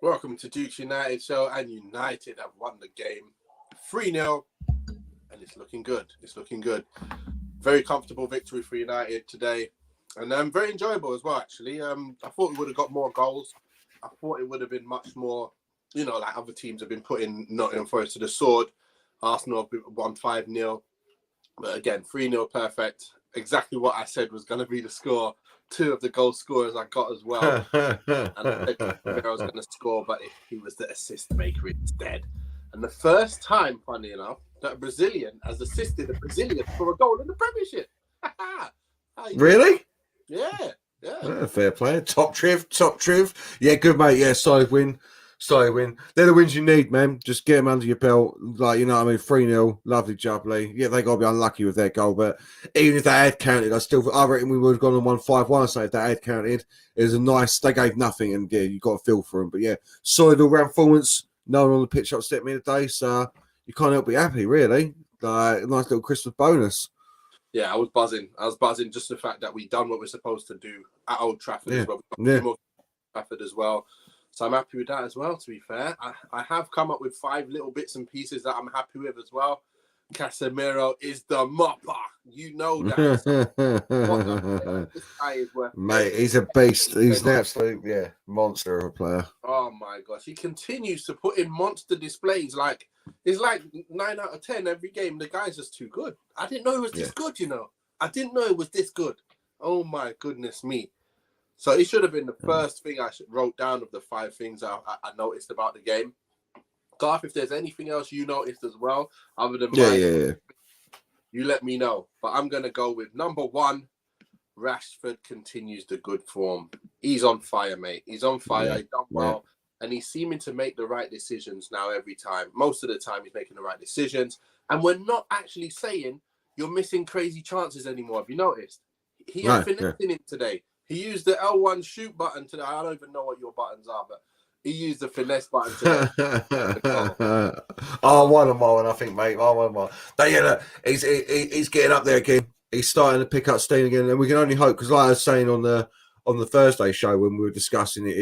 Welcome to Duke's United Show, and United have won the game 3-0, and it's looking good. It's looking good. Very comfortable victory for United today, and very enjoyable as well, actually. I thought we would have got more goals. I thought it would have been much more, like other teams have been putting Nottingham Forest to the sword. Arsenal have won 5-0, but again, 3-0 perfect. Exactly what I said was going to be the score. 2 of the goal scorers I got as well. And I said Casemiro was going to score, but he was the assist maker instead. And the first time, funny enough, that a Brazilian has assisted a Brazilian for a goal in the Premiership. Really? Yeah. Fair play. Top triv. Yeah, good, mate. Yeah, solid win. They're the wins you need, man. Just get them under your belt. 3-0, lovely jubbly. Yeah, they got to be unlucky with their goal, but even if they had counted, I reckon we would have gone and won 5-1. So if they had counted, it was a nice, they gave nothing, and yeah, you got to feel for them. But yeah, solid all-round performance. No one on the pitch upset me today, so you can't help but be happy, really. A nice little Christmas bonus. Yeah, I was buzzing just the fact that we done what we're supposed to do at Old Trafford as well. We've got more Trafford as well. So I'm happy with that as well, to be fair. I have come up with 5 little bits and pieces that I'm happy with as well. Casemiro is the mopper. You know that. This guy is worth... Mate, he's a beast. He's an absolute, monster of a player. Oh, my gosh. He continues to put in monster displays. It's like 9 out of 10 every game. The guy's just too good. I didn't know he was this good, I didn't know it was this good. Oh, my goodness me. So it should have been the first thing I wrote down of the 5 things I noticed about the game. Garf, if there's anything else you noticed as well, other than mine, you let me know. But I'm going to go with number 1, Rashford continues the good form. He's on fire, mate. He's on fire. He's done well. And he's seeming to make the right decisions now every time. Most of the time, he's making the right decisions. And we're not actually saying you're missing crazy chances anymore. Have you noticed? He had finessing it today. He used the L1 shoot button today. I don't even know what your buttons are, but he used the finesse button today. One on one, I think, mate. One on one. But he's getting up there again. He's starting to pick up steam again, and we can only hope, because like I was saying on the Thursday show when we were discussing it,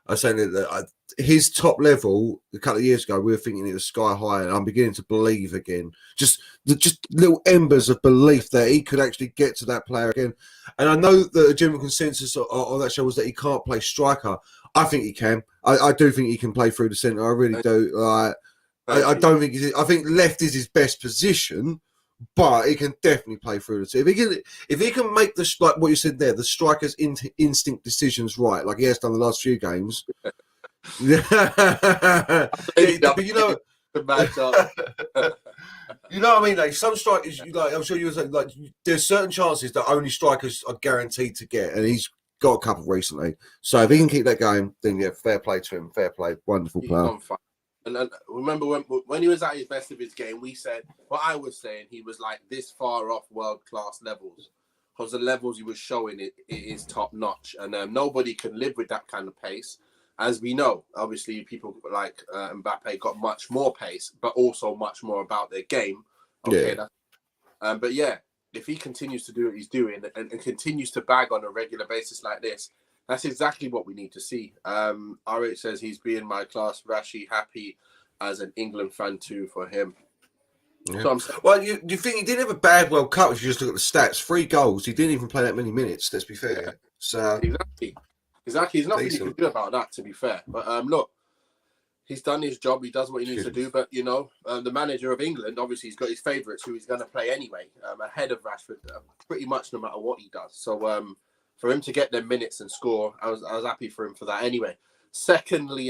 I was saying that his top level a couple of years ago, we were thinking it was sky high, and I'm beginning to believe again. Just little embers of belief that he could actually get to that player again. And I know that the general consensus on that show was that he can't play striker. I think he can. I do think he can play through the centre. I really do. I don't think I think left is his best position, but he can definitely play through the two. If he can make like what you said there, the striker's instinct decisions right, like he has done the last few games. But the matchup. You know what I mean? Like some strikers, I'm sure you were saying, there's certain chances that only strikers are guaranteed to get, and he's got a couple recently. So if he can keep that going, then fair play to him. Fair play, wonderful player. And remember when he was at his best of his game, I was saying he was like this far off world-class levels, because the levels he was showing it is top-notch, and nobody can live with that kind of pace. As we know, obviously people like Mbappe got much more pace, but also much more about their game. Okay, but if he continues to do what he's doing and continues to bag on a regular basis like this, that's exactly what we need to see. RH says he's being my class. Rashi, happy as an England fan too for him. Yeah. So you think he didn't have a bad World Cup if you just look at the stats? 3 goals. He didn't even play that many minutes, let's be fair. Yeah. So Exactly. There's nothing you can do about that, to be fair. But look, he's done his job. He does what he needs to do. But, the manager of England, obviously, he's got his favourites who he's going to play anyway, ahead of Rashford, pretty much no matter what he does. So for him to get them minutes and score, I was happy for him for that anyway. Secondly,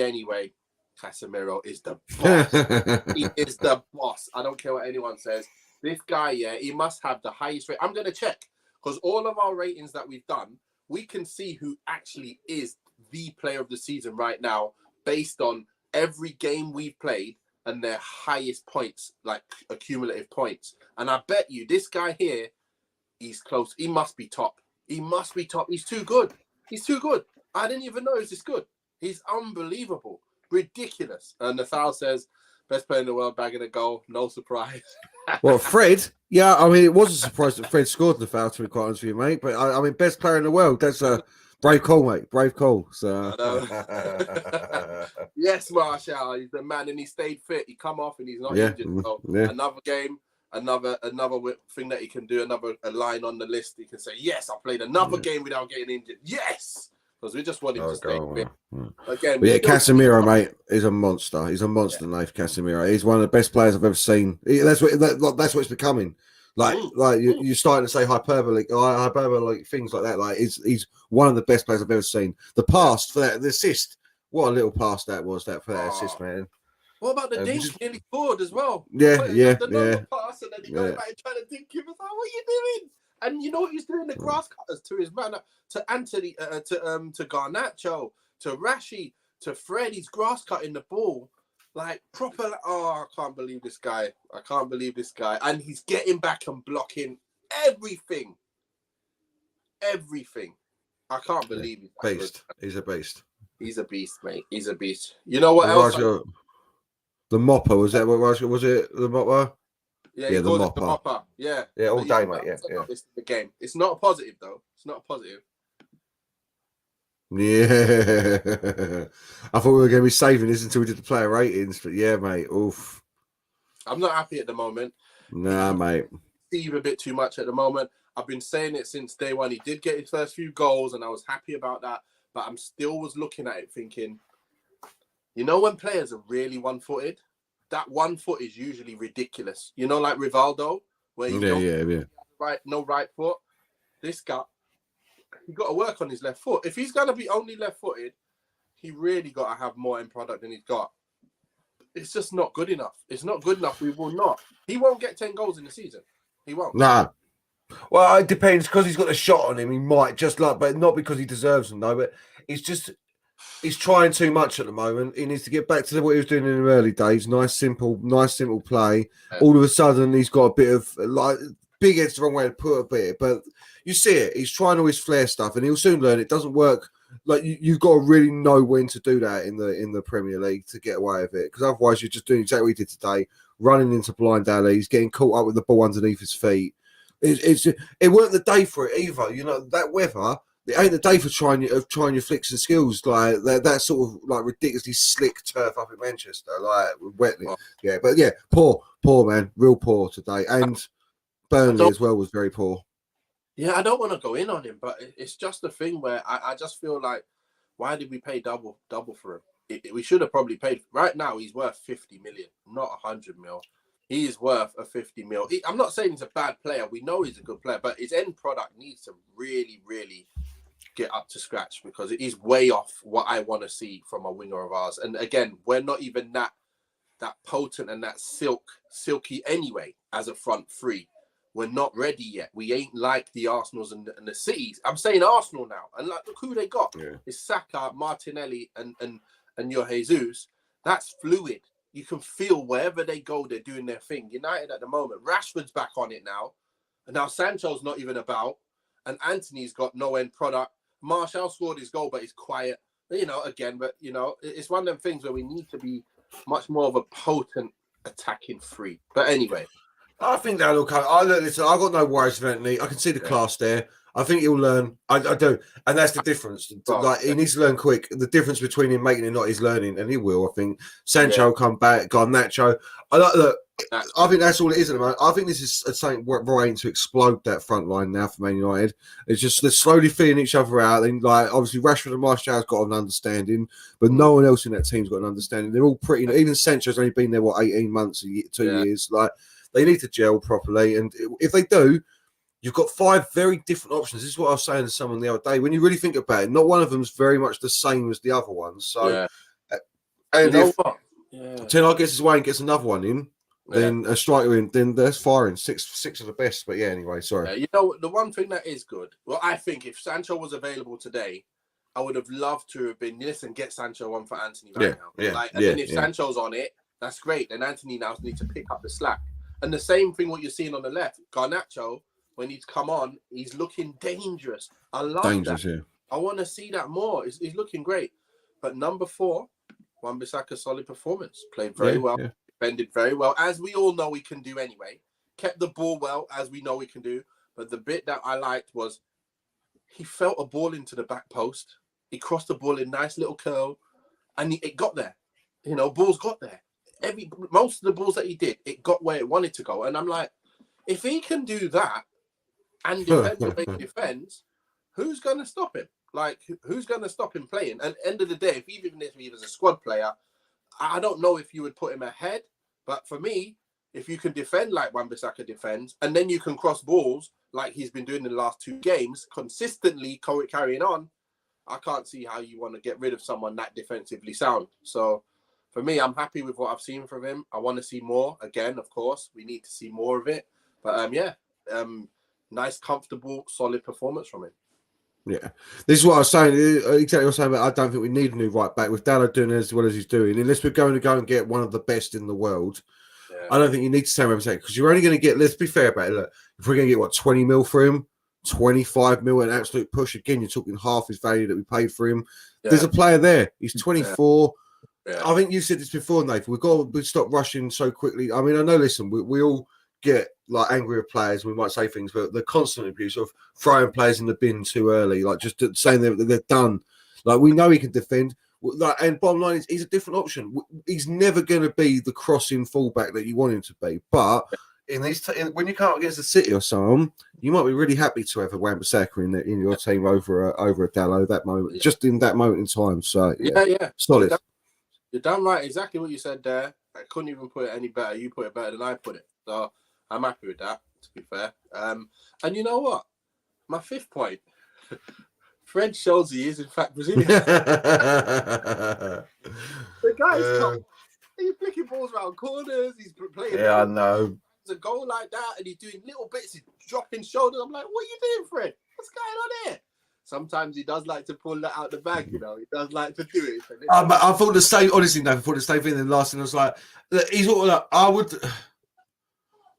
Casemiro is the boss. He is the boss. I don't care what anyone says. This guy, he must have the highest rate. I'm going to check, because all of our ratings that we've done, we can see who actually is the player of the season right now based on every game we've played and their highest points, like accumulative points. And I bet you this guy here, he's close. He must be top. He's too good. I didn't even know he was this good. He's unbelievable. Ridiculous. And Nathal says, best player in the world, bagging a goal. No surprise. Well, Fred, it was a surprise that Fred scored the foul, to be quite honest with you, mate. But I mean, best player in the world. That's a Brave call, mate. Brave call. So. Yes, Marshall. He's the man, and he stayed fit. He come off, and he's not injured. So another game, another thing that he can do. A line on the list. He can say, "Yes, I played another game without getting injured." Yes, because we just want him to stay fit. Again, Casemiro, mate, is a monster. He's a monster, Nath Casemiro. He's one of the best players I've ever seen. That's what it's becoming. Like you're starting to say hyperbolic things like that. Like he's one of the best players I've ever seen. The pass for that, the assist. What a little pass that was for that assist, man. What about the dink? Nearly scored as well. The normal pass, and then he goes back and trying to dink him. It's like, what are you doing? And you know what he's doing? The grass cutters to his man, to Antony, to Garnacho, to Rashi, to Fred. He's grass cutting the ball. Like proper, I can't believe this guy. And he's getting back and blocking everything. I can't believe it. Beast. He's a beast. He's a beast, mate. He's a beast. You know what else? The mopper, was that what was it? The mopper? Yeah, the mopper. Yeah. Yeah, all day, mate. Yeah. It's the game. It's not a positive, though. It's not a positive. Yeah, I thought we were going to be saving this until we did the player ratings, but yeah, mate, oof. I'm not happy at the moment. Nah, mate. Steve a bit too much at the moment. I've been saying it since day one. He did get his first few goals, and I was happy about that. But I'm still was looking at it thinking, you know, when players are really one-footed, that 1 foot is usually ridiculous. You know, like Rivaldo, where he no right foot. This guy, he got to work on his left foot. If he's going to be only left-footed, he really got to have more end product than he's got. It's just not good enough. It's not good enough. We will not. He won't get 10 goals in the season. He won't. Nah. Well, it depends, because he's got a shot on him. He might, but not because he deserves them, though. But he's trying too much at the moment. He needs to get back to what he was doing in the early days. Nice, simple play. Yeah. All of a sudden, he's got a bit of big head's the wrong way to put a bit, but you see it. He's trying all his flair stuff, and he'll soon learn it doesn't work. Like you've got to really know when to do that in the Premier League to get away with it, because otherwise you're just doing exactly what he did today, running into blind alleys, getting caught up with the ball underneath his feet. It weren't the day for it either. You know, that weather, it ain't the day for trying your flicks and skills like that sort of like ridiculously slick turf up in Manchester, like wetly. Oh. Yeah, but yeah, poor man, real poor today, and Burnley as well was very poor. Yeah, I don't want to go in on him, but it's just a thing where I just feel like, why did we pay double for him? We should have probably paid. Right now, he's worth 50 million, not 100 mil. He is worth a 50 mil. I'm not saying he's a bad player. We know he's a good player, but his end product needs to really, really get up to scratch, because it is way off what I want to see from a winger of ours. And again, we're not even that potent and that silky anyway as a front three. We're not ready yet. We ain't like the Arsenals and the Cities. I'm saying Arsenal now. And like, look who they got. Yeah. It's Saka, Martinelli, and your Jesus. That's fluid. You can feel wherever they go, they're doing their thing. United at the moment, Rashford's back on it now. And now Sancho's not even about. And Antony's got no end product. Martial scored his goal, but he's quiet. You know, again, but, you know, it's one of them things where we need to be much more of a potent attacking three. But anyway. I think that'll come. Listen, I've got no worries with Antony. I can see the class there. I think he'll learn. I do. And that's the difference. He needs to learn quick. The difference between him making it not is learning, and he will, I think. Sancho will come back, Garnacho. I think that's all it is at the moment. I think this is something we're aiming to explode that front line now for Man United. It's just they're slowly feeling each other out. And obviously Rashford and Martial's got an understanding, but no one else in that team's got an understanding. They're all pretty. Even Sancho's only been there 18 months, 2 years. They need to gel properly, and if they do, you've got 5 very different options. This is what I was saying to someone the other day. When you really think about it, not one of them is very much the same as the other ones. So, and if Ten Hag gets his way and gets another one in, then a striker in, then there's firing 6 of the best. But yeah, anyway, sorry. You know, the one thing that is good. Well, I think if Sancho was available today, I would have loved to have been get Sancho on for Antony right now. Then if Sancho's on it, that's great. Then Antony now needs to pick up the slack. And the same thing what you're seeing on the left, Garnacho, when he's come on, he's looking dangerous. I love that. Yeah. I want to see that more. He's looking great. But number 4, Wan Bissaka, solid performance. Played very well. Yeah. Defended very well, as we all know he can do anyway. Kept the ball well, as we know he can do. But the bit that I liked was he felt a ball into the back post. He crossed the ball in nice little curl, and it got there. You know, balls got there. Most of the balls that he did, it got where it wanted to go. And I'm like, if he can do that and defend the way he defends, who's going to stop him? Like, who's going to stop him playing? And at the end of the day, even if he was a squad player, I don't know if you would put him ahead. But for me, if you can defend like Wan Bissaka defends, and then you can cross balls like he's been doing in the last 2 games, consistently carrying on, I can't see how you want to get rid of someone that defensively sound. So for me, I'm happy with what I've seen from him. I want to see more. Again, of course, we need to see more of it. But nice, comfortable, solid performance from him. Yeah, this is what I was saying. Exactly what I was saying. But I don't think we need a new right back with Dalot doing as well as he's doing. Unless we're going to go and get one of the best in the world, I don't think you need to say what I'm saying, because you're only going to get. Let's be fair about it. Look, if we're going to get 20 mil for him, 25 mil, an absolute push. Again, you're talking half his value that we paid for him. Yeah. There's a player there. He's 24. Yeah. I think you said this before, Nathan. We stop rushing so quickly. I mean, I know. Listen, we all get like angry with players. We might say things, but the constant abuse of throwing players in the bin too early, like just saying they're done. Like, we know he can defend. Like, and bottom line is, he's a different option. He's never going to be the crossing fullback that you want him to be. But when you come up against the City or someone, you might be really happy to have a Wan Bissaka in your team over a Dalot that moment, just in that moment in time. So solid. You're damn right. Exactly what you said there. I couldn't even put it any better. You put it better than I put it. So I'm happy with that, to be fair. And you know what? My 5th point. Fred shows he is, in fact, Brazilian. The guy's come. He's flicking balls around corners. He's playing. Yeah, I know. A goal like that, and he's doing little bits. He's dropping shoulders. I'm like, what are you doing, Fred? What's going on here? Sometimes he does like to pull that out the bag, you know. He does like to do it. I thought the same. Honestly, no, I thought the same thing. And the last thing I was like, he's all like, I would.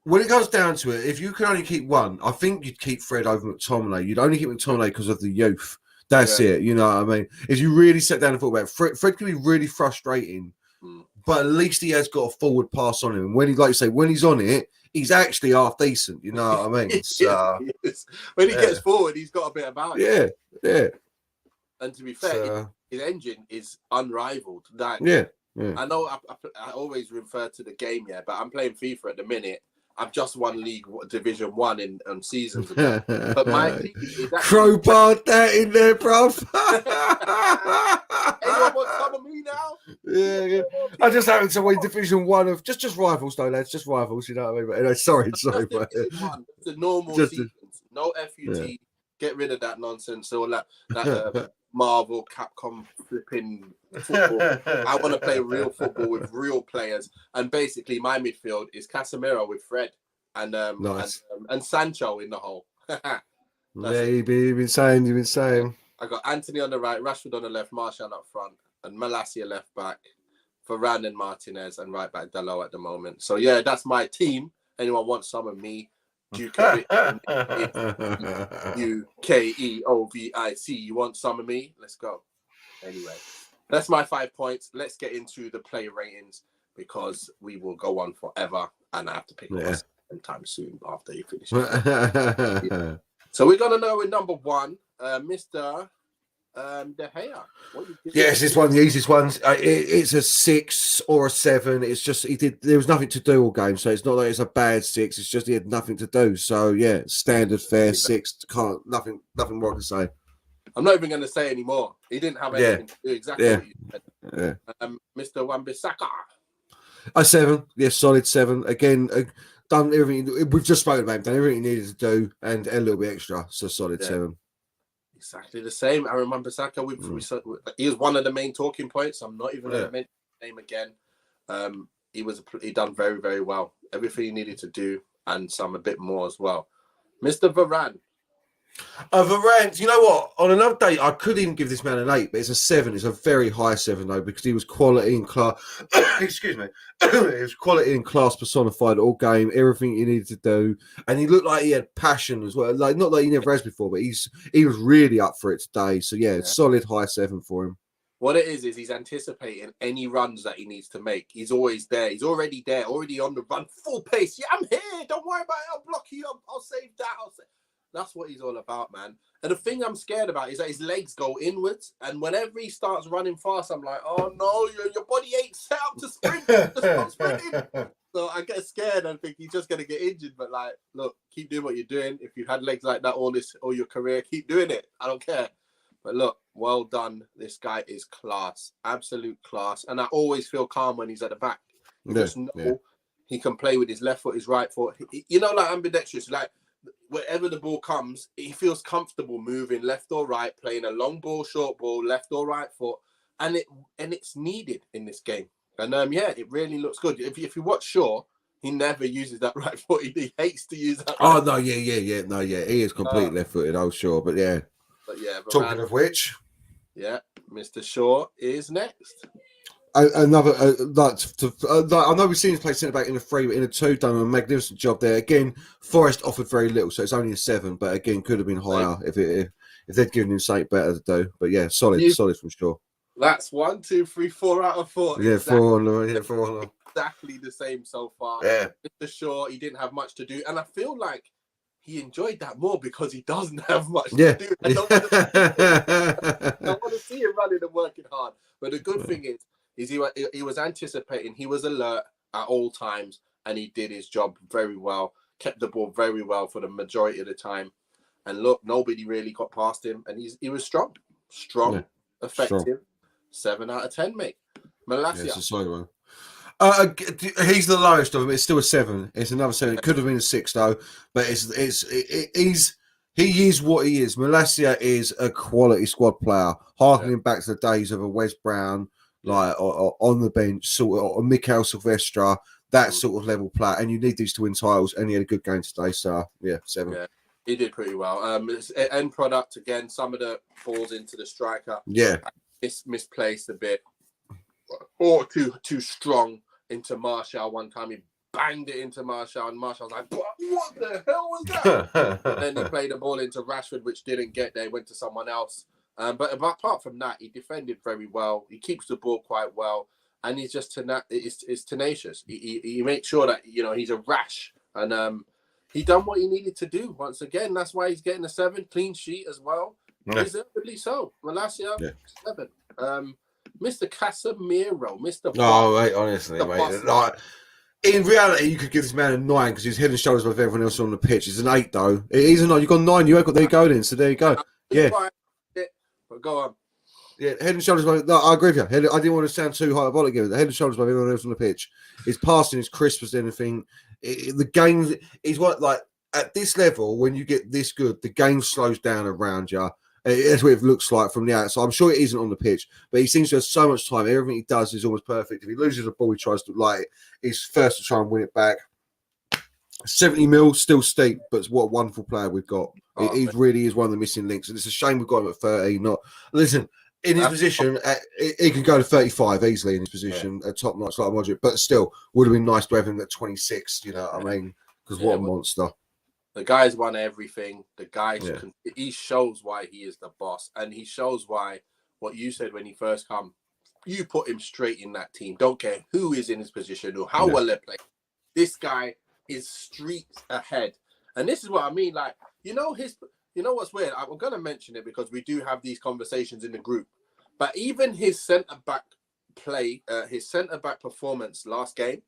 When it comes down to it, if you can only keep one, I think you'd keep Fred over McTominay. You'd only keep McTominay because of the youth. That's it. You know what I mean? If you really sit down and thought about it, Fred can be really frustrating, but at least he has got a forward pass on him. And when he, like you say, when he's on it, he's actually half decent. You know what I mean? So, when he gets forward, he's got a bit about it. Yeah. And to be fair, his engine is unrivaled. Like, I know I always refer to the game, but I'm playing FIFA at the minute. I've just won League Division 1 on seasons ago. But my team is actually... Crowbar that in there, bruv. Anyone want some of me now? Yeah. I just happened to win Division 1 of... Just rivals, though, lads. Just rivals, you know what I mean? But anyway, sorry. It's a normal sequence. No FUT. Yeah. Get rid of that nonsense. Or that Marvel, Capcom flipping football. I want to play real football with real players. And basically, my midfield is Casemiro with Fred and Sancho in the hole. You've been saying. I got Antony on the right, Rashford on the left, Martial up front, and Malacia left back, Varane and Martinez, and right back Dalot at the moment. So yeah, that's my team. Anyone wants some of me? Ukeovic. You want some of me? Let's go. Anyway, that's my 5 points. Let's get into the player ratings, because we will go on forever, and I have to pick one sometime soon after you finish. So we're gonna know in number 1, Mr. De Gea. Yes, it's one of the easiest ones. It's a 6 or a 7. It's just there was nothing to do all game, so it's not like it's a bad 6. It's just he had nothing to do. So yeah, standard fair 6. Nothing more I can say. I'm not even going to say anymore. He didn't have anything to do. Exactly what you said. Mr. Wan Bissaka. A 7. Yes, solid 7. Again, done everything. We've just spoken about him. Done everything he needed to do, and a little bit extra. So solid 7. Exactly the same. I remember Saka. He was one of the main talking points. I'm not even going to mention his name again. He done very, very well. Everything he needed to do, and some a bit more as well. Mr. Varane. Varane, you know what? On another day, I could even give this man an 8, but it's a 7. It's a very high 7 though, because he was quality and class. Excuse me. It was quality and class personified all game. Everything he needed to do, and he looked like he had passion as well. Like, not like he never has before, but he was really up for it today. So yeah, solid high 7 for him. What it is he's anticipating any runs that he needs to make. He's always there. He's already there, already on the run, full pace. Yeah, I'm here. Don't worry about it. I'll block you. I'll save that. That's what he's all about, man. And the thing I'm scared about is that his legs go inwards. And whenever he starts running fast, I'm like, oh, no, your body ain't set up to sprint. Just stop sprinting. So I get scared and think he's just going to get injured. But, like, look, keep doing what you're doing. If you've had legs like that all your career, keep doing it. I don't care. But, look, well done. This guy is class. Absolute class. And I always feel calm when he's at the back. You just know he can play with his left foot, his right foot. You know, like ambidextrous, like, wherever the ball comes, he feels comfortable moving left or right, playing a long ball, short ball, left or right foot, and it's needed in this game. And it really looks good. If you watch Shaw, he never uses that right foot. He hates to use that. Oh no, yeah. He is completely left-footed. Oh sure, but yeah. But Talking of which, Mr. Shaw is next. Another I know we've seen him play centre back in a 3, but in a 2, done a magnificent job there. Again, Forest offered very little, so it's only a 7. But again, could have been higher if they'd given him something better to do. But yeah, solid from Shaw. That's 1, 2, 3, 4 out of 4. Yeah, exactly. 4 on. Exactly the same so far. Yeah, Mr. Shaw, he didn't have much to do, and I feel like he enjoyed that more because he doesn't have much to do. I don't want to see him running and working hard. But the good thing is he was anticipating, he was alert at all times, and he did his job very well, kept the ball very well for the majority of the time. And look, nobody really got past him, and he was strong, effective. Strong. 7 out of 10, mate. Malacia. Yeah, it's a solid one. He's the lowest of them. It's still a 7. It's another 7. It could have been a 6 though, but he is what he is. Malacia is a quality squad player, harkening back to the days of a Wes Brown, like or on the bench, sort of, or Mikel Silvestre, that sort of level player. And you need these to win titles. And he had a good game today, so 7. Yeah, he did pretty well. End product again. Some of the balls into the striker. Yeah, it's misplaced a bit, or too strong into Martial. One time he banged it into Martial, and Martial was like, "What the hell was that?" And then he played the ball into Rashford, which didn't get there. Went to someone else. But apart from that, he defended very well. He keeps the ball quite well, and he's just is tenacious. He makes sure that he's a rash, and he done what he needed to do. Once again, that's why he's getting a 7, clean sheet as well. Deservedly so. Malacia 7. Mr. Casemiro, Mr. Oh, mate, honestly, mate. Like, in reality, you could give this man a 9 because he's head and shoulders above everyone else on the pitch. It's an 8 though. He's a 9. You've got 9. You ain't got there. You go then. So there you go. Yeah. But go on. Yeah, head and shoulders above. No, I agree with you. I didn't want to sound too hyperbolic here. The head and shoulders above everyone else on the pitch. His passing is crisp as anything. The game is what, like, at this level, when you get this good, the game slows down around you. That's what it looks like from the outside. I'm sure it isn't on the pitch, but he seems to have so much time. Everything he does is almost perfect. If he loses a ball, he tries to, like, he's first to try and win it back. 70 mil, still steep, but what a wonderful player we've got. He really is one of the missing links, and it's a shame we've got him at 30. Listen, in his position, he can go to 35 easily in his position, a top notch like Modric, but still would have been nice to have him at 26. You know what I mean? Because what a monster. The guy's won everything. The guy, he shows why he is the boss, and he shows why what you said when he first come. You put him straight in that team. Don't care who is in his position or how well they play. This guy is streets ahead, and this is what I mean. Like, what's weird? I'm gonna mention it because we do have these conversations in the group. But even his centre back play, his centre back performance last game,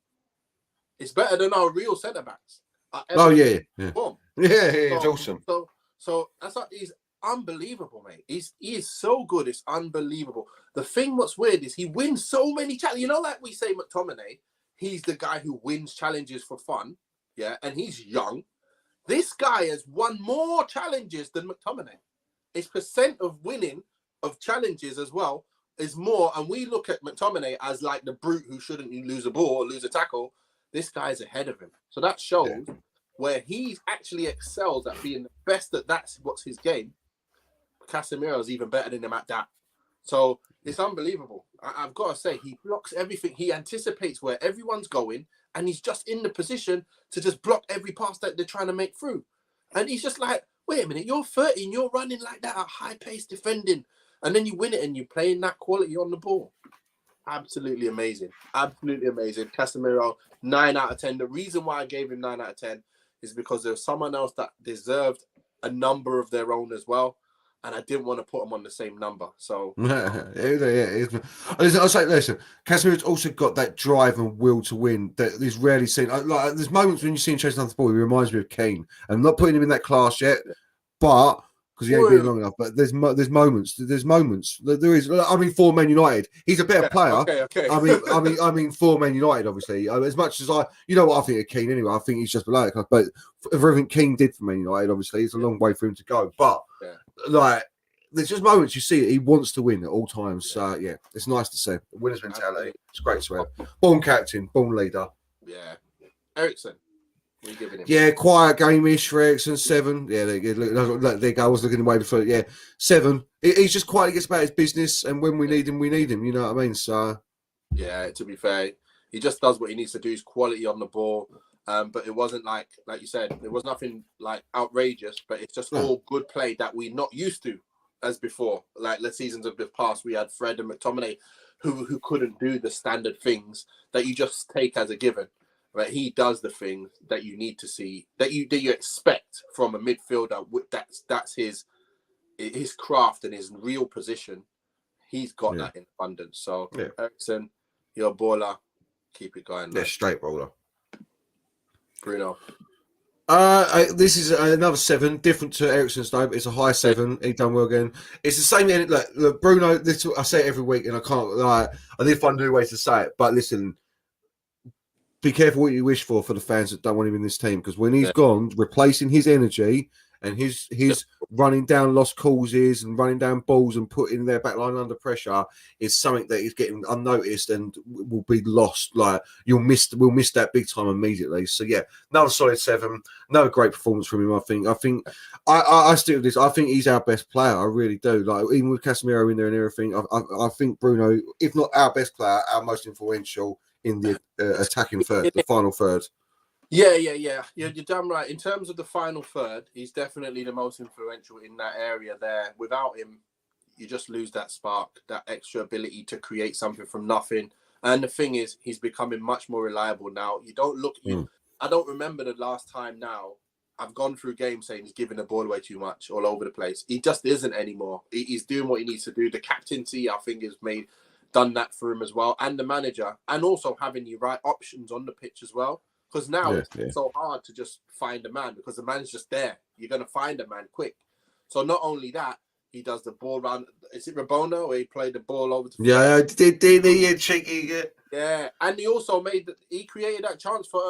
is better than our real centre backs. It's awesome. So that's like, he's unbelievable, mate. He is so good. It's unbelievable. The thing what's weird is he wins so many challenges. Like we say McTominay, he's the guy who wins challenges for fun. Yeah, and he's young. This guy has won more challenges than McTominay. His percent of winning of challenges as well is more. And we look at McTominay as like the brute who shouldn't lose a ball or lose a tackle. This guy's ahead of him. So that shows where he actually excels at being the best at that's what's his game. Casemiro is even better than him at that. So it's unbelievable. I've got to say, he blocks everything. He anticipates where everyone's going, and he's just in the position to just block every pass that they're trying to make through. And he's just like, wait a minute, you're 13, you're running like that at high pace defending, and then you win it and you're playing that quality on the ball. Absolutely amazing. Absolutely amazing. Casemiro, 9 out of 10. The reason why I gave him 9 out of 10 is because there's someone else that deserved a number of their own as well, and I didn't want to put them on the same number. So I'll say, listen, Casemiro's also got that drive and will to win that is rarely seen. Like there's moments when you see him chasing after the ball, he reminds me of Kane. I'm not putting him in that class yet, but because he ain't been long enough. But there's moments. There is. I mean, for Man United, he's a better player. Okay. I mean, for Man United, obviously. As much as what I think of Keane anyway. I think he's just below it. But for everything Keane did for Man United, obviously, it's a long way for him to go. But like, there's just moments you see he wants to win at all times. So yeah, it's nice to see. Winner's mentality. It's great to have. Born captain, born leader. Yeah, Eriksen. Yeah, quiet game-ish for Eriksen, 7. Yeah, there you go. I was looking away before. Yeah, 7. He's just quietly gets about his business, and when we need him, we need him. You know what I mean? So, yeah, to be fair, he just does what he needs to do. He's quality on the ball, but it wasn't like you said, there was nothing like outrageous, but it's just all good play that we're not used to as before. Like the seasons of the past, we had Fred and McTominay who couldn't do the standard things that you just take as a given. Right, he does the things that you need to see, that you expect from a midfielder. That's his craft and his real position. He's got that in abundance. So, Eriksen, you're a baller. Keep it going. Yeah, straight roller. Bruno. This is another 7, different to Eriksen's though. It's a high 7. He done well again. It's the same. Look, Bruno. I say it every week, and I can't. I need to find new ways to say it. But listen. Be careful what you wish for the fans that don't want him in this team, because when he's gone, replacing his energy and his running down lost causes and running down balls and putting their back line under pressure is something that is getting unnoticed and will be lost. Like we'll miss that big time immediately. So yeah, another solid 7, another great performance from him. I think I stick with this. I think he's our best player. I really do. Like even with Casemiro in there and everything, I think Bruno, if not our best player, our most influential in the attacking third, the final third. Yeah. You're damn right. In terms of the final third, he's definitely the most influential in that area there. Without him, you just lose that spark, that extra ability to create something from nothing. And the thing is, he's becoming much more reliable now. You don't look... I don't remember the last time now I've gone through games saying he's giving the ball away too much all over the place. He just isn't anymore. He's doing what he needs to do. The captaincy, I think, has done that for him as well, and the manager, and also having the right options on the pitch as well. Because now it's so hard to just find a man, because the man's just there. You're going to find a man quick. So not only that, he does the ball round. Is it Rabona where he played the ball over to? Yeah, did he cheeky? Yeah, and he also he created that chance for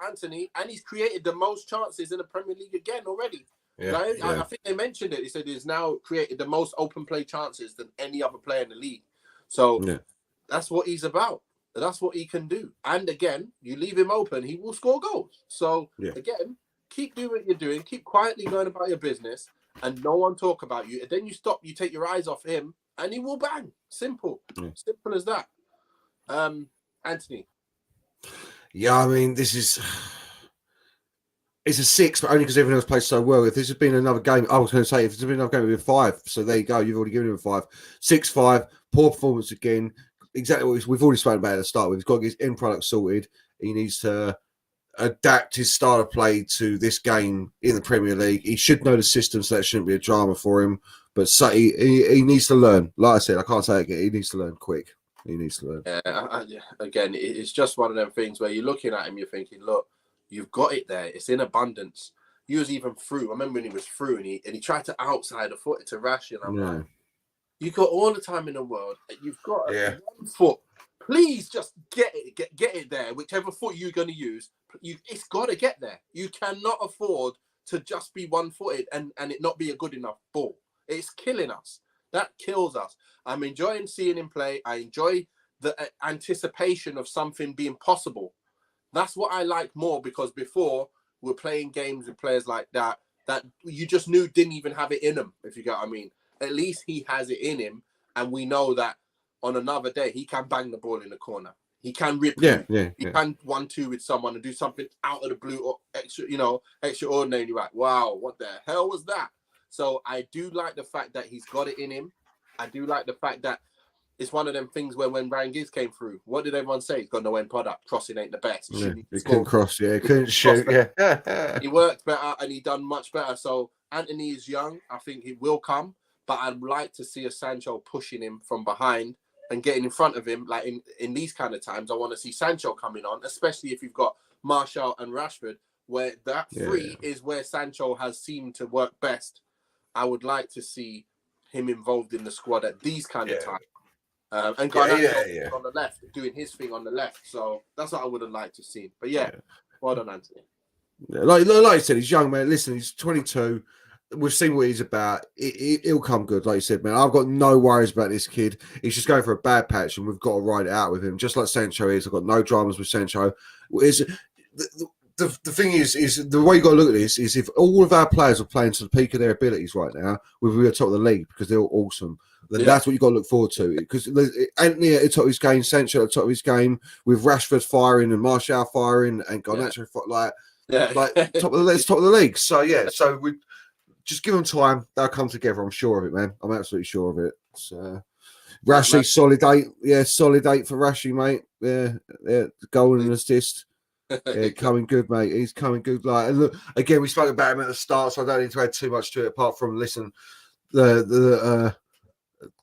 Antony, and he's created the most chances in the Premier League again already. I think they mentioned it. He said he's now created the most open play chances than any other player in the league. So that's what he's about. That's what he can do. And again, you leave him open, he will score goals. So again, keep doing what you're doing. Keep quietly going about your business, and no one talk about you. And then you stop. You take your eyes off him, and he will bang. Simple, simple as that. Antony. Yeah, I mean, it's a 6, but only because everyone else plays so well. If this had been another game, I was going to say, if this had been another game, it would be 5. So there you go. You've already given him a 5. 6-5, poor performance again. Exactly what we've already spoken about at the start. He's got to get his end product sorted. He needs to adapt his style of play to this game in the Premier League. He should know the system, so that shouldn't be a drama for him. But he needs to learn. Like I said, I can't say it again. He needs to learn quick. He needs to learn. Again, it's just one of them things where you're looking at him, you're thinking, look, you've got it there. It's in abundance. He was even through. I remember when he was through and he tried to outside the foot to Rashford. I'm like, you got all the time in the world. You've got 1 foot. Please just get it there. Whichever foot you're going to use, it's got to get there. You cannot afford to just be 1-footed and it not be a good enough ball. It's killing us. That kills us. I'm enjoying seeing him play. I enjoy the anticipation of something being possible. That's what I like more, because before we're playing games with players like that you just knew didn't even have it in them, if you get what I mean. At least he has it in him, and we know that on another day he can bang the ball in the corner. He can rip you. He can 1-2 with someone and do something out of the blue or extraordinary. Like, wow, what the hell was that? So I do like the fact that he's got it in him. I do like the fact that it's one of them things where when Ryan Giggs came through, what did everyone say? He's got no end product. Crossing ain't the best. He couldn't cross, he couldn't shoot. He worked better and he done much better. So Antony is young. I think he will come, but I'd like to see a Sancho pushing him from behind and getting in front of him. Like in these kind of times, I want to see Sancho coming on, especially if you've got Martial and Rashford, where that three is where Sancho has seemed to work best. I would like to see him involved in the squad at these kind of times. And Garnacho on the left, doing his thing on the left. So that's what I would have liked to see. But well done, Antony. Like I said, he's young, man. Listen, he's 22. We've seen what he's about. He'll come good, like you said, man. I've got no worries about this kid. He's just going for a bad patch, and we've got to ride it out with him, just like Sancho is. I've got no dramas with Sancho. The thing is the way you got to look at this is if all of our players are playing to the peak of their abilities right now, we'll be at the top of the league because they're all awesome. Then that's what you got to look forward to. Because Antony at the top of his game, Sancho at the top of his game, with Rashford firing and Martial firing and Garnacho top of the league. So so we just give them time. They'll come together. I'm sure of it, man. I'm absolutely sure of it. So Rashi, solid 8. Solid 8 for Rashi, mate. Yeah, goal and assist. Yeah, coming good, mate. He's coming good. Like, and look, again, we spoke about him at the start, so I don't need to add too much to it. Apart from listen,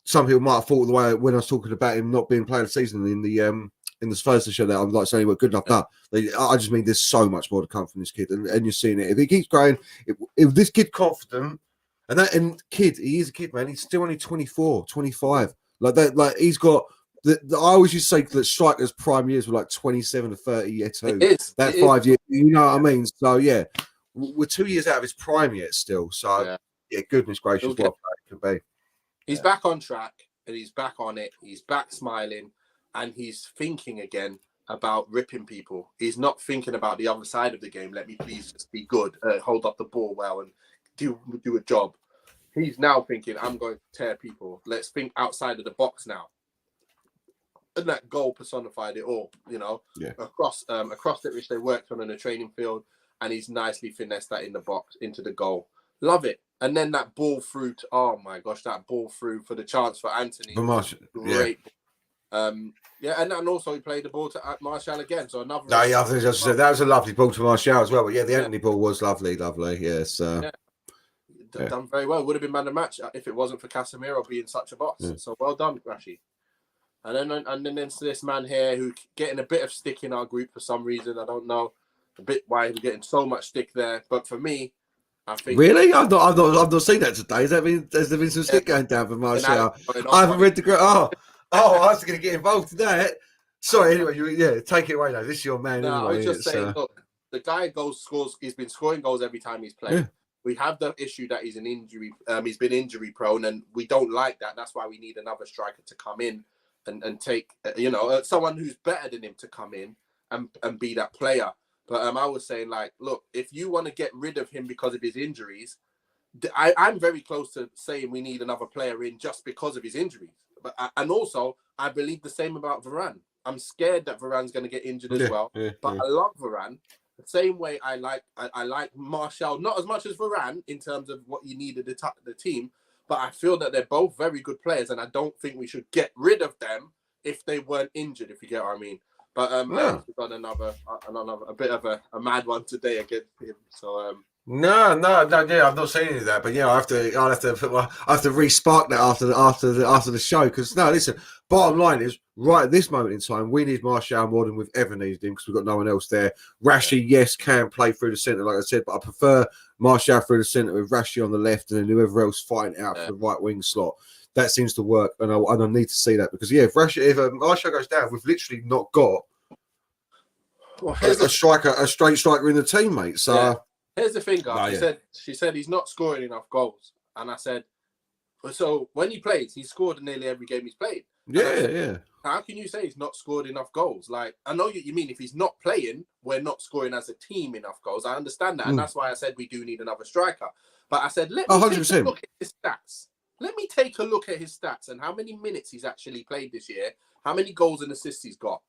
some people might have thought the way when I was talking about him not being player of the season in the Thursday show that I'm like saying we're good enough. No, I just mean there's so much more to come from this kid, and you're seeing it. If he keeps growing, if this kid confident, and kid, he is a kid, man. He's still only 24, 25. Like that, like he's got. I always used to say that strikers' prime years were like 27 to 30 year too. That 5 years, you know what I mean? So yeah, we're 2 years out of his prime yet still. So goodness gracious, what a player can be. He's back on track and he's back on it. He's back smiling and he's thinking again about ripping people. He's not thinking about the other side of the game. Let me please just be good, hold up the ball well and do a job. He's now thinking, I'm going to tear people. Let's think outside of the box now. And that goal personified it all, you know, across it, which they worked on in the training field, and he's nicely finessed that in the box into the goal. Love it. And then that ball through, oh my gosh, that ball through for the chance for Antony. Great. And also he played the ball to Martial again. So another. No, I think that was a lovely ball to Martial as well. But the Antony ball was lovely. Yes. Done very well. Would have been man of the match if it wasn't for Casemiro being such a boss. Yeah. So well done, Rashi. And then there's this man here who getting a bit of stick in our group for some reason. I don't know a bit why he's getting so much stick there. But for me, I think really, I've not seen that today. Has there been some stick going down for Martial? I haven't read the. I was going to get involved in that. Sorry. Anyway, take it away now. This is your man. No, anyway. I was just saying. Look, the guy scores. He's been scoring goals every time he's played. Yeah. We have the issue that he's an injury. He's been injury prone, and we don't like that. That's why we need another striker to come in. And take, someone who's better than him to come in and be that player. But I was saying, like, look, if you want to get rid of him because of his injuries, I'm very close to saying we need another player in just because of his injuries. But and also, I believe the same about Varane. I'm scared that Varane's going to get injured as well. But I love Varane. The same way I like Martial, not as much as Varane in terms of what you needed the team. But I feel that they're both very good players, and I don't think we should get rid of them if they weren't injured, if you get what I mean. But we've got another a bit of a mad one today against him. So No, I've not seen any of that, but I'll have to re-spark that after the show. Because listen, bottom line is right at this moment in time, we need Martial more than we've ever needed him because we've got no one else there. Rashi, yes, can play through the centre, like I said, but I prefer Martial through the centre with Rashi on the left and then whoever else fighting out for the right wing slot. That seems to work, and I need to see that because if Martial goes down, we've literally not got a straight striker in the team, mate. So. Yeah. Here's the thing, Garf. She said he's not scoring enough goals. And I said, so when he plays, he's scored in nearly every game he's played. Yeah. How can you say he's not scored enough goals? Like, I know what you mean. If he's not playing, we're not scoring as a team enough goals. I understand that. And that's why I said we do need another striker. But I said, let me take a look at his stats. Let me take a look at his stats and how many minutes he's actually played this year, how many goals and assists he's got.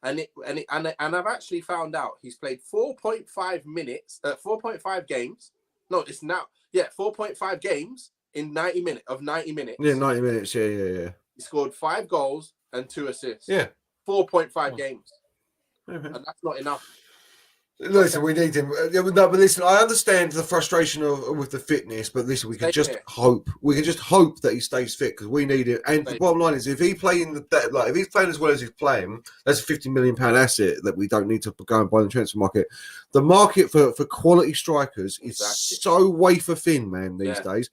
And I've actually found out he's played 4.5 minutes, 4.5 games. No, it's now 4.5 games in 90 minutes. Yeah, 90 minutes. Yeah. He scored 5 goals and 2 assists. Yeah, 4.5 games, and that's not enough. Listen, we need him. No, but listen, I understand the frustration with the fitness, but listen, we can just hope. We can just hope that he stays fit because we need it. And the bottom line is, if he playing if he's playing as well as he's playing, that's a £50 million asset that we don't need to go and buy in the transfer market. The market for quality strikers is so wafer thin, man, these days.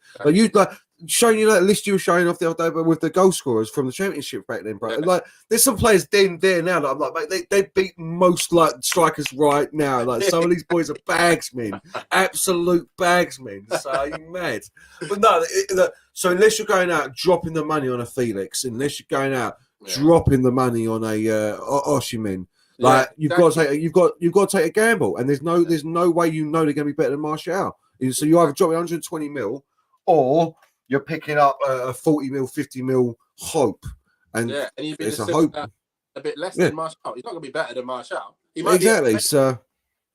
Showing you that list you were showing off the other day, but with the goal scorers from the championship back then, bro. Like, there's some players there now that I'm like, mate, they beat most like strikers right now. Like, some of these boys are bagsmen, absolute bagsmen. So are you mad? But no, so unless you're going out dropping the money on a Felix, unless you're going out dropping the money on a Osimhen, like you've got to take a gamble, and there's no way they're going to be better than Martial. So you either drop 120 mil, or you're picking up a 40 mil, 50 mil hope. And you'd be it's a hope. A bit less than Martial. He's not going to be better than Martial. Exactly. So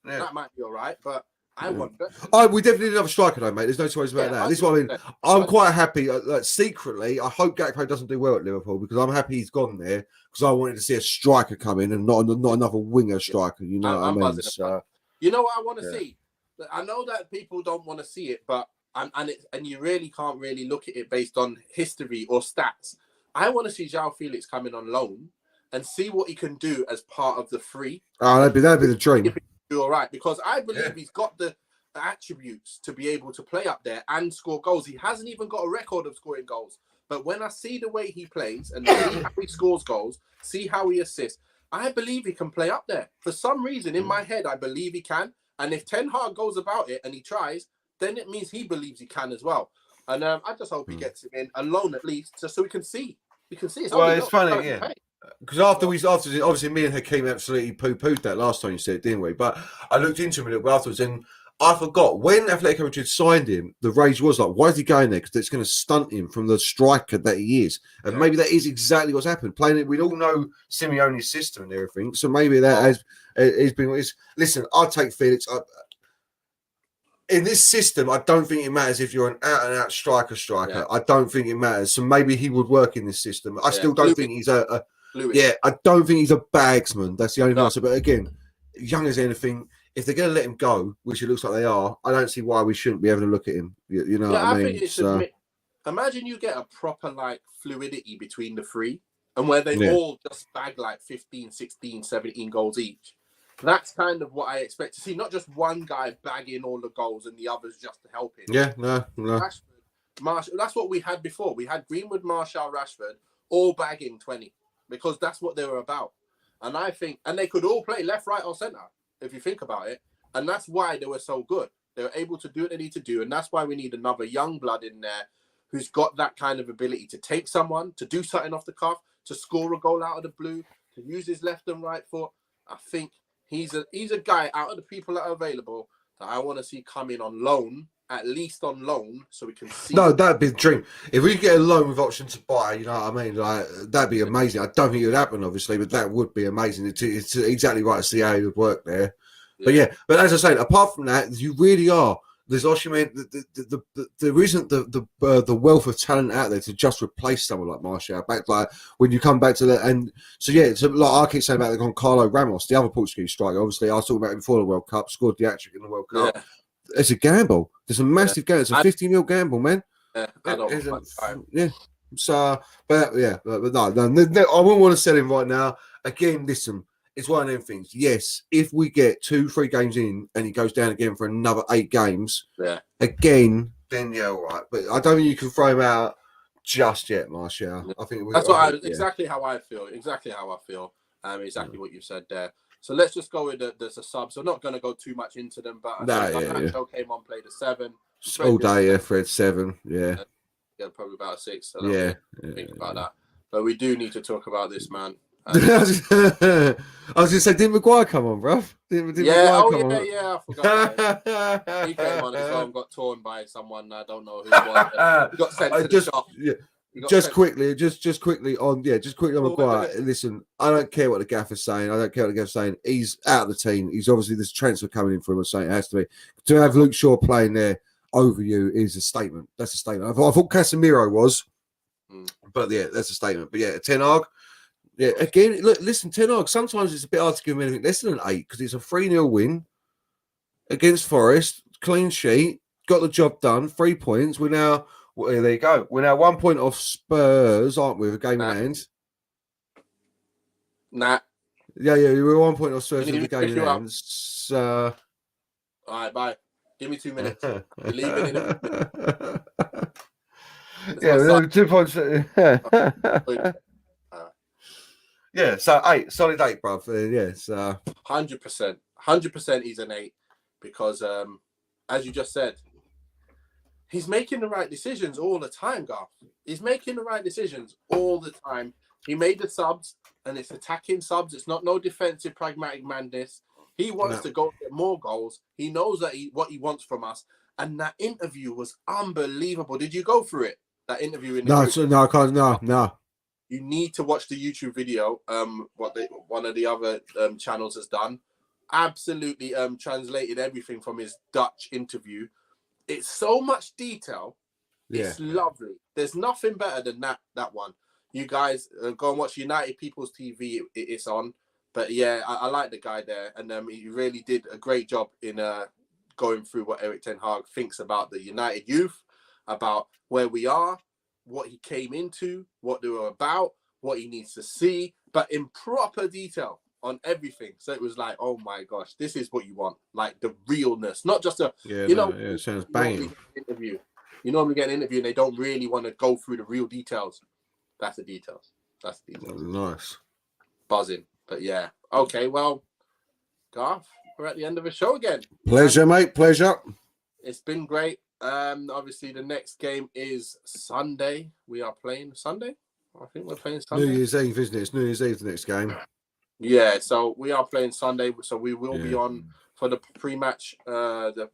that might be all right, but I wonder. We definitely need another striker, though, mate. There's no choice about that. This is what I mean. I'm quite happy. Secretly, I hope Gakpo doesn't do well at Liverpool because I'm happy he's gone there because I wanted to see a striker come in and not another winger striker. You know what I mean? So, you know what I want to see? I know that people don't want to see it, but and you really can't really look at it based on history or stats. I want to see João Felix coming on loan and see what he can do as part of the free. Oh, that'd be the dream. Do all right, because I believe he's got the attributes to be able to play up there and score goals. He hasn't even got a record of scoring goals, but when I see the way he plays and see how he scores goals, see how he assists, I believe he can play up there. For some reason in my head, I believe he can. And if Ten Hag goes about it and he tries, then it means he believes he can as well. And I just hope he gets him in alone at least, just so we can see. We can see. It's funny, yeah. Because after obviously me and Hakeem absolutely poo-pooed that last time you said it, didn't we? But I looked into him a little bit afterwards, and I forgot when Atletico Madrid signed him. The rage was like, why is he going there? Because it's going to stunt him from the striker that he is, and maybe that is exactly what's happened. Playing it, we all know Simeone's system and everything, so maybe that has been. Listen, I'll take Felix. In this system, I don't think it matters if you're an out-and-out striker. Yeah. I don't think it matters. So maybe he would work in this system. I still don't think he's I don't think he's a bagsman. That's the only answer. But again, young as anything, if they're going to let him go, which it looks like they are, I don't see why we shouldn't be able to look at him. You know what I mean? Think it's imagine you get a proper fluidity between the three and where they all just bag 15, 16, 17 goals each. That's kind of what I expect to see. Not just one guy bagging all the goals and the others just to help him. Yeah, no. Rashford, Martial, that's what we had before. We had Greenwood, Martial, Rashford all bagging 20 because that's what they were about. And I think, and they could all play left, right, or centre if you think about it. And that's why they were so good. They were able to do what they need to do. And that's why we need another young blood in there who's got that kind of ability to take someone, to do something off the cuff, to score a goal out of the blue, to use his left and right foot. I think he's a guy out of the people that are available that I want to see come in on loan, at least on loan, so we can see. No, that'd be the dream. If we get a loan with option to buy, you know what I mean? That'd be amazing. I don't think it would happen, obviously, but that would be amazing. It's exactly right to see how it would work there. But as I say, apart from that, you really are. There's Osimhen. There isn't the wealth of talent out there to just replace someone like Martial. Back when you come back to that, and so I keep saying about Carlo Ramos, the other Portuguese striker. Obviously, I was talking about him before the World Cup. Scored the hat-trick in the World Cup. Yeah. It's a gamble. There's a massive gamble. It's a 50 mil gamble, man. Yeah, I don't So, but no, I wouldn't want to sell him right now. Again, listen. It's one of them things. Yes, if we get 2-3 games in and he goes down again for another 8 games, again, then all right. But I don't think you can throw him out just yet, Martial. Yeah. I think that's exactly how I feel. Exactly how I feel. Exactly what you said there. So let's just go with the subs. So I'm not going to go too much into them, but Nacho came on, played a 7. All day, Fred 7. Yeah, probably about a 6. I don't think about that. But we do need to talk about this man. I was going to say, didn't Maguire come on, bro? I forgot. He came on as well and got torn by someone. I don't know who it was. He got sent to the shop. Yeah. Just quickly on Maguire. Listen, I don't care what the gaffer's saying. He's out of the team. He's obviously this transfer coming in for him. I'm saying it has to be. To have Luke Shaw playing there over you is a statement. That's a statement. I thought Casemiro was, but that's a statement. But Ten Hag. Yeah, again, look, listen, Ten Hag, sometimes it's a bit hard to give him anything less than an 8 because it's a 3-0 win. against Forest, clean sheet, got the job done, 3 points. We're now, well, there you go. We're now 1 point off Spurs, aren't we, with a game in hand? Nah. Yeah, we're 1 point off Spurs with a game in hand. All right, bye. Give me 2 minutes. You're leaving in a minute. Yeah, 2 points. Yeah, so 8, solid 8, bruv. Yes, 100%. 100% he's an 8 because, as you just said, he's making the right decisions all the time, Garf. He's making the right decisions all the time. He made the subs, and it's attacking subs. It's not no defensive, pragmatic madness. He wants to go get more goals. He knows that what he wants from us. And that interview was unbelievable. Did you go through it? That interview in the no, I can't. No. You need to watch the YouTube video. One of the other channels has done. Absolutely translated everything from his Dutch interview. It's so much detail. Yeah. It's lovely. There's nothing better than that one. You guys go and watch United People's TV. It's on. But yeah, I like the guy there, and he really did a great job in going through what Erik Ten Hag thinks about the United youth, about where we are, what he came into, what they were about, what he needs to see, but in proper detail on everything. So it was like, oh my gosh, this is what you want, like the realness, not just it sounds banging. You normally get an interview and they don't really want to go through the real details. That's the details. Nice. Buzzing. But yeah. Okay, well, Garf, we're at the end of the show again. Pleasure, mate. Pleasure. It's been great. Obviously, the next game is Sunday. We are playing Sunday. I think we're playing Sunday. New Year's Eve, isn't it? It's New Year's Eve, the next game. Yeah, so we are playing Sunday. So we will be on for the pre-match, the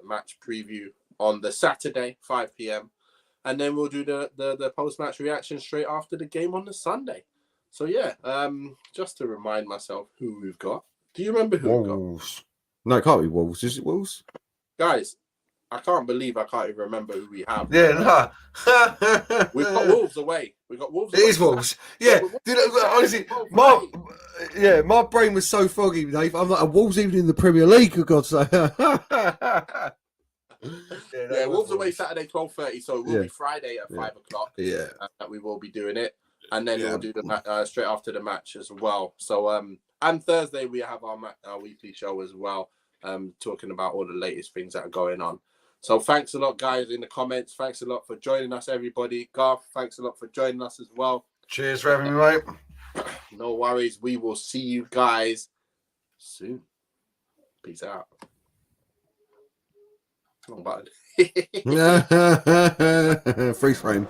match preview on the Saturday, 5 p.m. And then we'll do the post-match reaction straight after the game on the Sunday. So yeah, just to remind myself who we've got. Do you remember who we've got? No, it can't be Wolves. Is it Wolves? Guys, I can't believe I can't even remember who we have. Yeah, no. We've got Wolves away. We've got Wolves. It is Wolves. Yeah. Honestly, my brain was so foggy, Dave. I'm like, Wolves even in the Premier League, for God's sake. Wolves away Saturday 12:30, so it will be Friday at 5 o'clock. Yeah, that we will be doing it, and then we'll do the straight after the match as well. So and Thursday we have our weekly show as well, talking about all the latest things that are going on. So thanks a lot, guys, in the comments. Thanks a lot for joining us, everybody. Garf, thanks a lot for joining us as well. Cheers for having me, mate. No worries. We will see you guys soon. Peace out. Wrong button. Free frame.